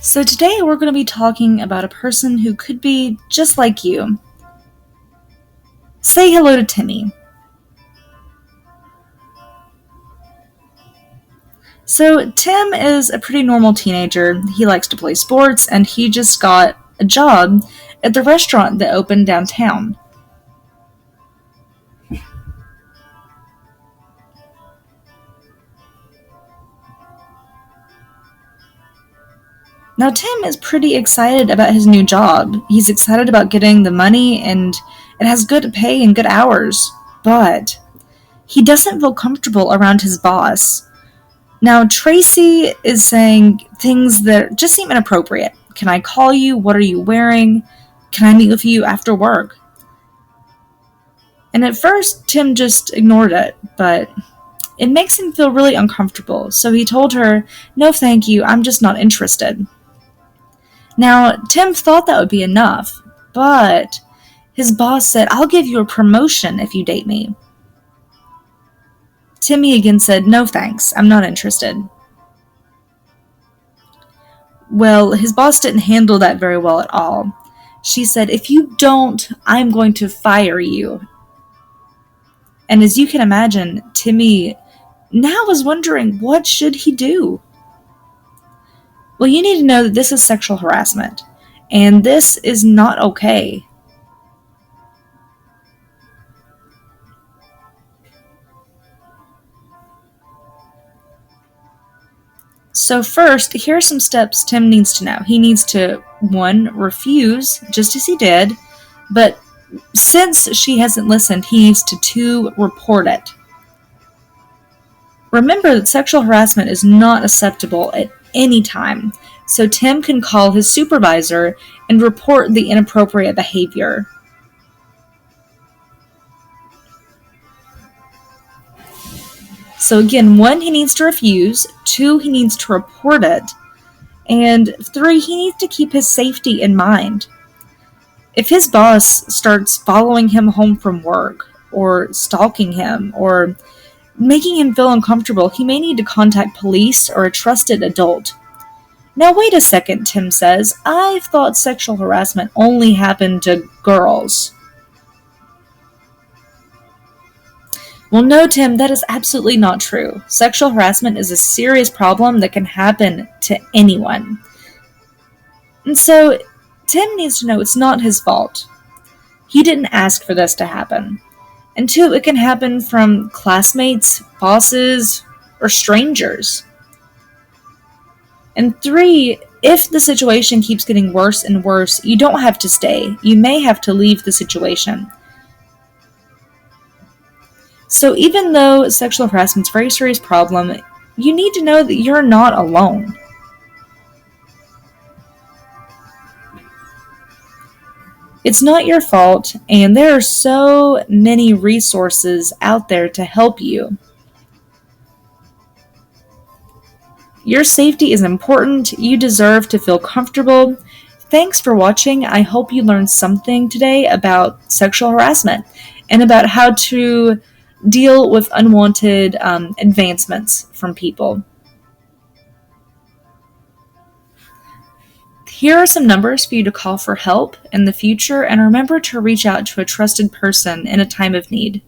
So, today we're going to be talking about a person who could be just like you. Say hello to Timmy. So, Tim is a pretty normal teenager. He likes to play sports, and he just got a job at the restaurant that opened downtown. Now, Tim is pretty excited about his new job. He's excited about getting the money, and it has good pay and good hours. But he doesn't feel comfortable around his boss. Now, Tracy is saying things that just seem inappropriate. Can I call you? What are you wearing? Can I meet with you after work? And at first, Tim just ignored it, but it makes him feel really uncomfortable. So he told her, "No, thank you, I'm just not interested." Now, Tim thought that would be enough, but his boss said, "I'll give you a promotion if you date me." Timmy again said, "No thanks, I'm not interested." Well, his boss didn't handle that very well at all. She said, "If you don't, I'm going to fire you." And as you can imagine, Timmy now was wondering, what should he do? Well, you need to know that this is sexual harassment, and this is not okay. So first, here are some steps Tim needs to know. He needs to, one, refuse, just as he did, but since she hasn't listened, he needs to, two, report it. Remember that sexual harassment is not acceptable at any time, so Tim can call his supervisor and report the inappropriate behavior. So again, one, he needs to refuse, two, he needs to report it, and three, he needs to keep his safety in mind. If his boss starts following him home from work, or stalking him, or making him feel uncomfortable, he may need to contact police or a trusted adult. Now, wait a second, Tim says. I've thought sexual harassment only happened to girls. Well, no, Tim, that is absolutely not true. Sexual harassment is a serious problem that can happen to anyone. And so, Tim needs to know it's not his fault. He didn't ask for this to happen. And two, it can happen from classmates, bosses, or strangers. And three, if the situation keeps getting worse and worse, you don't have to stay. You may have to leave the situation. So even though sexual harassment is a very serious problem, you need to know that you're not alone. It's not your fault, and there are so many resources out there to help you. Your safety is important. You deserve to feel comfortable. Thanks for watching. I hope you learned something today about sexual harassment and about how to deal with unwanted advancements from people. Here are some numbers for you to call for help in the future, and remember to reach out to a trusted person in a time of need.